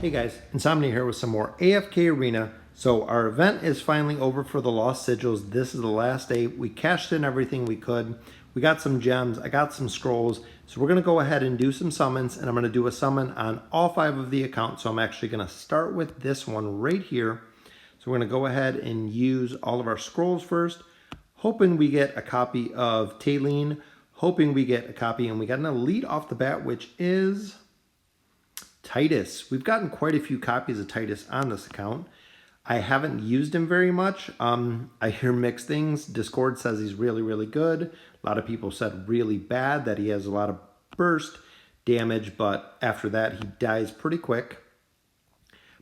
Hey guys, Insomnia here with some more AFK Arena. So our event is finally over for the Lost Sigils. This is the last day. We cashed in everything we could. We got some gems, I got some scrolls. So we're gonna go ahead and do some summons, and I'm gonna do a summon on all 5 of the accounts. So I'm actually gonna start with this one right here. So we're gonna go ahead and use all of our scrolls first, hoping we get a copy of Taylene, hoping we get a copy, and we got an elite off the bat, which is Titus. We've gotten quite a few copies of Titus on this account. I haven't used him very much. I hear mixed things. Discord says he's really, really good. A lot of people said really bad, that he has a lot of burst damage, but after that he dies pretty quick.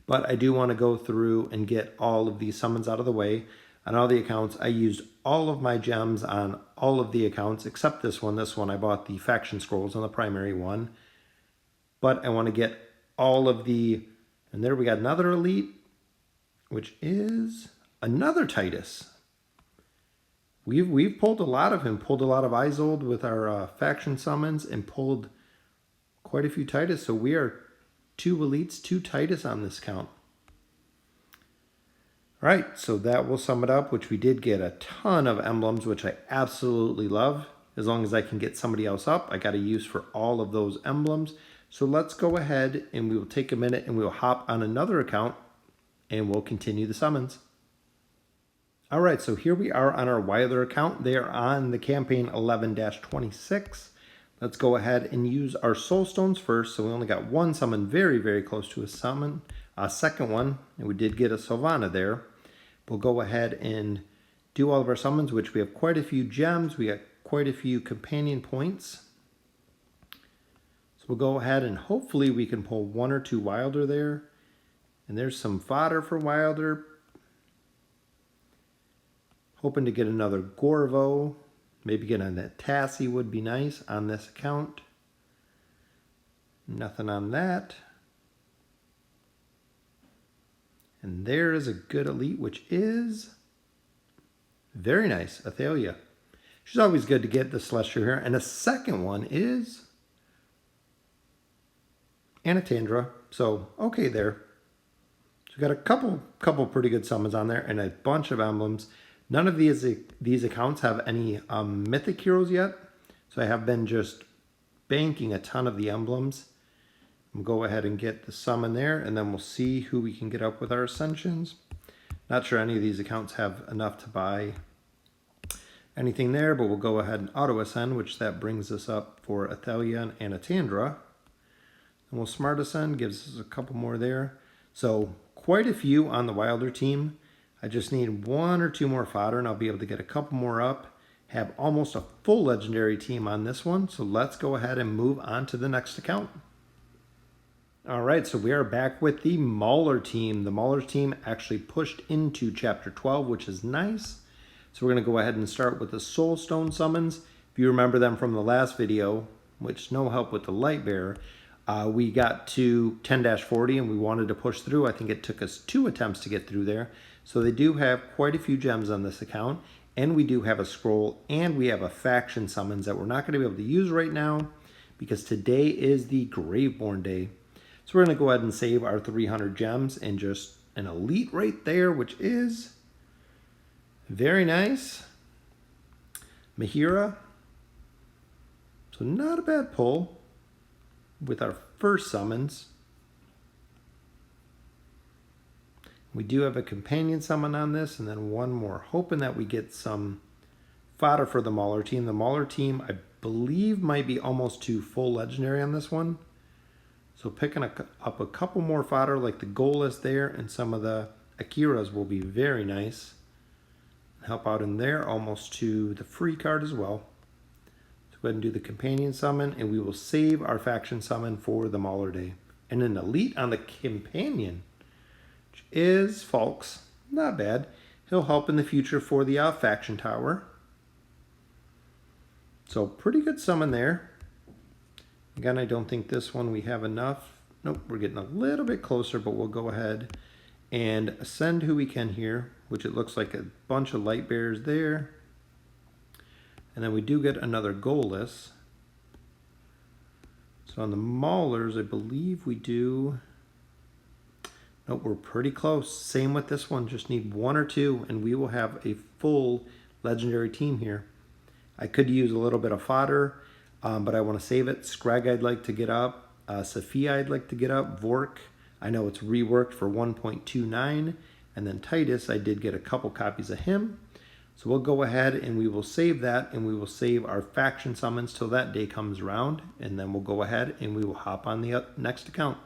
But I do want to go through and get all of these summons out of the way. On all the accounts, I used all of my gems on all of the accounts except this one. This one I bought the faction scrolls on the primary one. But I want to get all of the, and there we got another elite, which is another Titus. We've pulled a lot of him, pulled a lot of Isolde with our faction summons, and pulled quite a few Titus. So we are 2 elites, 2 Titus on this count. All right, so that will sum it up, which we did get a ton of emblems, which I absolutely love. As long as I can get somebody else up, I got a use for all of those emblems. So let's go ahead and we will take a minute and we'll hop on another account and we'll continue the summons. All right, so here we are on our Wilder account. They are on the campaign 11-26. Let's go ahead and use our soul stones first. So we only got one summon, very, very close to a summon. A second one, and we did get a Sylvana there. We'll go ahead and do all of our summons, which we have quite a few gems. We got quite a few companion points. So we'll go ahead and hopefully we can pull 1 or 2 Wilder there. And there's some fodder for Wilder. Hoping to get another Gorvo. Maybe get a Tassie would be nice on this account. Nothing on that. And there is a good elite, which is very nice, Athalia. She's always good to get the Celestial here. And the second one is Anatandra. So, okay there. So we got a couple pretty good summons on there and a bunch of emblems. None of these accounts have any mythic heroes yet. So I have been just banking a ton of the emblems. We'll go ahead and get the summon there, and then we'll see who we can get up with our ascensions. Not sure any of these accounts have enough to buy anything there, but we'll go ahead and auto ascend, which that brings us up for Athalia and Anatandra. And we'll smart ascend, gives us a couple more there. So quite a few on the Wilder team. I just need 1 or 2 more fodder, and I'll be able to get a couple more up. Have almost a full legendary team on this one. So let's go ahead and move on to the next account. All right, so we are back with the Mauler team. The Mauler team actually pushed into Chapter 12, which is nice. So we're going to go ahead and start with the Soul Stone summons. If you remember them from the last video, which no help with the Lightbearer, we got to 10-40 and we wanted to push through. I think it took us 2 attempts to get through there. So they do have quite a few gems on this account, and we do have a scroll, and we have a faction summons that we're not going to be able to use right now because today is the Graveborn day. So we're going to go ahead and save our 300 gems and just an elite right there, which is very nice. Mahira. So not a bad pull with our first summons. We do have a companion summon on this, and then one more, hoping that we get some fodder for the Mauler team. The Mauler team, I believe, might be almost to full legendary on this one. So picking up a couple more fodder like the Goalless there and some of the Akiras will be very nice. Help out in there, almost to the free card as well. So go ahead and do the companion summon, and we will save our faction summon for the Mauler day. And an elite on the companion, which is Falks. Not bad. He'll help in the future for the faction tower. So pretty good summon there. Again, I don't think this one we have enough. Nope, we're getting a little bit closer, but we'll go ahead and ascend who we can here, which it looks like a bunch of Lightbearers there. And then we do get another Goalless. So on the Maulers, I believe we do Nope, we're pretty close. Same with this one. Just need 1 or 2, and we will have a full legendary team here. I could use a little bit of fodder, but I want to save it. Scrag I'd like to get up. Sophia I'd like to get up. Vork, I know it's reworked for 1.29. And then Titus, I did get a couple copies of him. So we'll go ahead and we will save that, and we will save our faction summons till that day comes around. And then we'll go ahead and we will hop on the next account.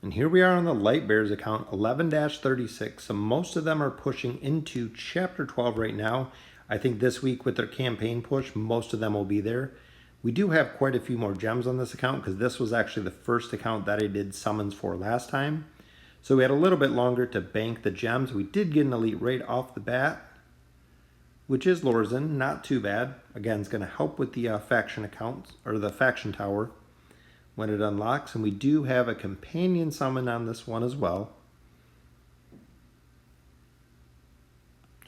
And here we are on the Lightbearers account, 11-36. So most of them are pushing into Chapter 12 right now. I think this week with their campaign push, most of them will be there. We do have quite a few more gems on this account because this was actually the first account that I did summons for last time. So we had a little bit longer to bank the gems. We did get an elite right off the bat, which is Lorzen. Not too bad. Again, it's going to help with the faction accounts, or the faction tower, when it unlocks. And we do have a companion summon on this one as well.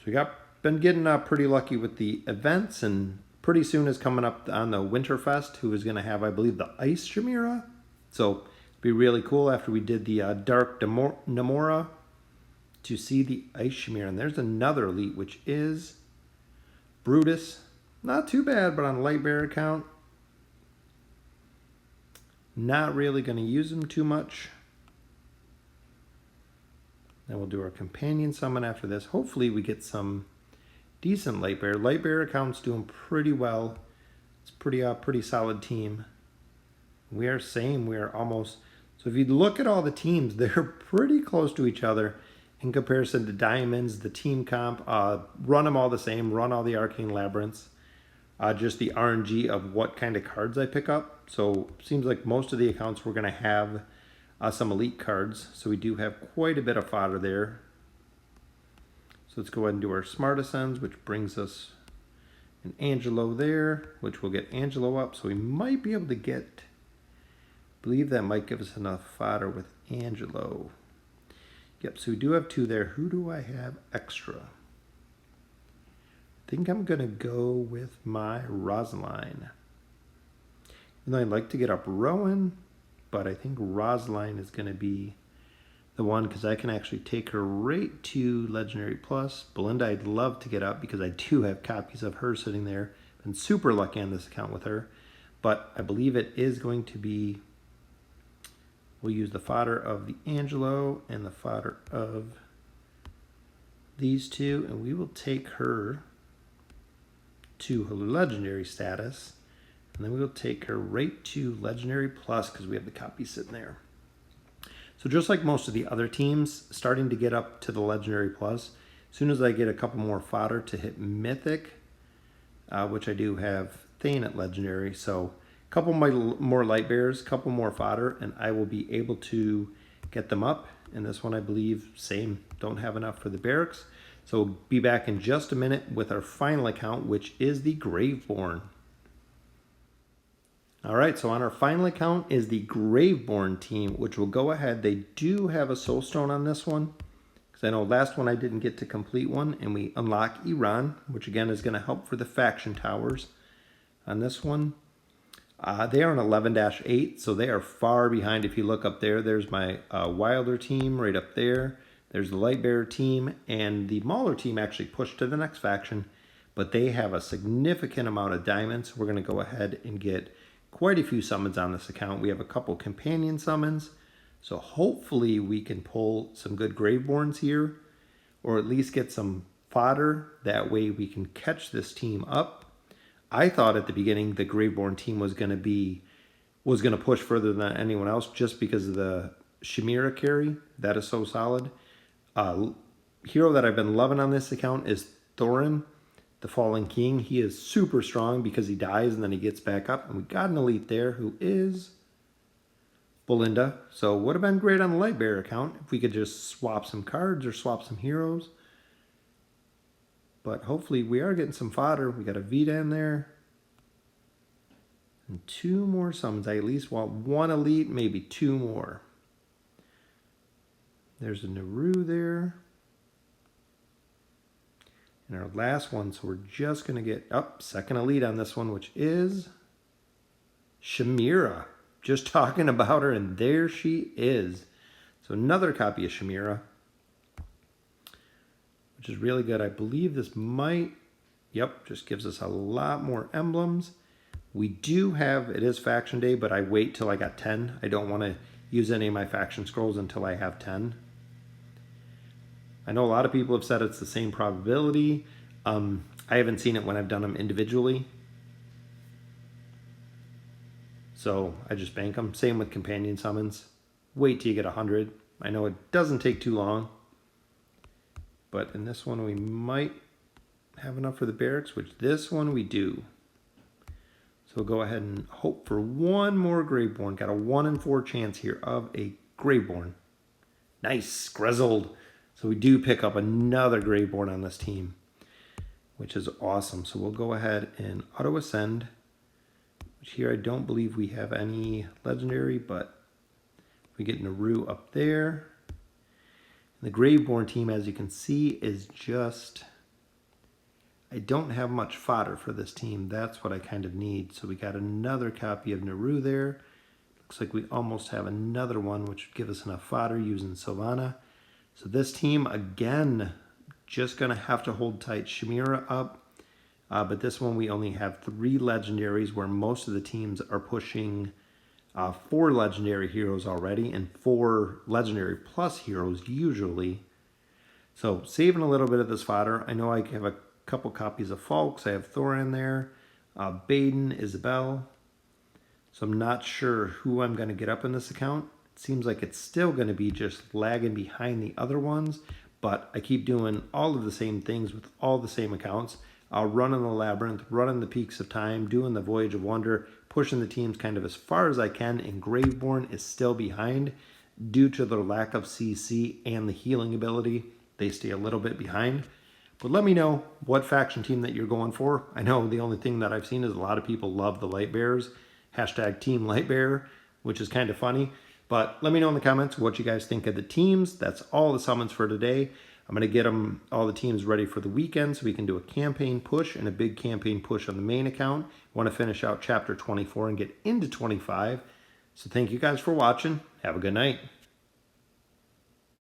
So we been getting pretty lucky with the events, and pretty soon is coming up on the Winterfest, who is going to have, I believe, the Ice Chimera. So it'd be really cool after we did the Dark Namora to see the Ice Chimera. And there's another elite, which is Brutus. Not too bad, but on a Lightbearer account, not really going to use him too much. Then we'll do our companion summon after this. Hopefully we get some decent Lightbearer. Lightbearer account's doing pretty well. It's pretty solid team. We are almost. So if you look at all the teams, they're pretty close to each other in comparison to Diamonds, the team comp. Run them all the same. Run all the Arcane Labyrinths. Just the RNG of what kind of cards I pick up. So it seems like most of the accounts we're going to have some elite cards. So we do have quite a bit of fodder there. So let's go ahead and do our Smart Ascends, which brings us an Angelo there, which will get Angelo up. So we might be able to get, I believe that might give us enough fodder with Angelo. Yep, so we do have 2 there. Who do I have extra? I think I'm going to go with my Rosaline. And I'd like to get up Rowan, but I think Rosaline is going to be the one because I can actually take her right to Legendary Plus. Belinda I'd love to get up because I do have copies of her sitting there. Been super lucky on this account with her. But I believe it is going to be, we'll use the fodder of the Angelo and the fodder of these 2. And we will take her to her Legendary status. And then we'll take her right to Legendary Plus because we have the copy sitting there. So just like most of the other teams, starting to get up to the Legendary Plus. As soon as I get a couple more fodder to hit Mythic, which I do have Thane at Legendary. So a couple more Lightbearers, a couple more fodder, and I will be able to get them up. And this one, I believe, same. Don't have enough for the barracks. So we'll be back in just a minute with our final account, which is the Graveborn. All right, so on our final account is the Graveborn team, which will go ahead. They do have a Soul Stone on this one, because I know last one I didn't get to complete one, and we unlock Iran, which again is going to help for the faction towers on this one. They are an 11-8, so they are far behind. If you look up there, there's my Wilder team right up there. There's the Lightbearer team, and the Mauler team actually pushed to the next faction, but they have a significant amount of diamonds. So we're going to go ahead and get quite a few summons on this account. We have a couple companion summons, so hopefully we can pull some good Graveborns here, or at least get some fodder. That way we can catch this team up. I thought at the beginning the Graveborn team was going to push further than anyone else just because of the Chimera carry. That is so solid. Hero that I've been loving on this account is Thorin, the Fallen King. He is super strong because he dies and then he gets back up. And we got an elite there who is Belinda. So would have been great on the Lightbearer account if we could just swap some cards or swap some heroes. But hopefully we are getting some fodder. We got a Vita in there. And 2 more summons. I at least want 1 elite, maybe 2 more. There's a Naru there. And our last one, so we're just going to get up second elite on this one, which is Chimera. Just talking about her, and there she is. So another copy of Chimera, which is really good. I believe this might, yep, just gives us a lot more emblems. We do have, it is faction day, but I wait till I got 10. I don't want to use any of my faction scrolls until I have 10. I know a lot of people have said it's the same probability. I haven't seen it when I've done them individually. So I just bank them. Same with companion summons. Wait till you get 100. I know it doesn't take too long. But in this one we might have enough for the barracks, which this one we do. So we'll go ahead and hope for one more Graveborn. Got a 1 in 4 chance here of a Graveborn. Nice, grizzled. So we do pick up another Graveborn on this team, which is awesome. So we'll go ahead and auto ascend, which here I don't believe we have any legendary, but we get Naru up there. And the Graveborn team, as you can see, is just, I don't have much fodder for this team. That's what I kind of need. So we got another copy of Naru there. Looks like we almost have another one, which would give us enough fodder using Sylvana. So this team, again, just going to have to hold tight. Chimera up. But this one we only have 3 legendaries, where most of the teams are pushing 4 legendary heroes already and 4 legendary plus heroes usually. So saving a little bit of this fodder. I know I have a couple copies of Falks. I have Thor in there, Baden, Isabel. So I'm not sure who I'm going to get up in this account. It seems like it's still going to be just lagging behind the other ones, but I keep doing all of the same things with all the same accounts. I'll run in the Labyrinth, running the Peaks of Time, doing the Voyage of Wonder, pushing the teams kind of as far as I can, and Graveborn is still behind due to their lack of CC and the healing ability. They stay a little bit behind. But let me know what faction team that you're going for. I know the only thing that I've seen is a lot of people love the Lightbearers. Hashtag Team Lightbearer, which is kind of funny. But let me know in the comments what you guys think of the teams. That's all the summons for today. I'm going to get all the teams ready for the weekend so we can do a campaign push and a big campaign push on the main account. I want to finish out chapter 24 and get into 25. So thank you guys for watching. Have a good night.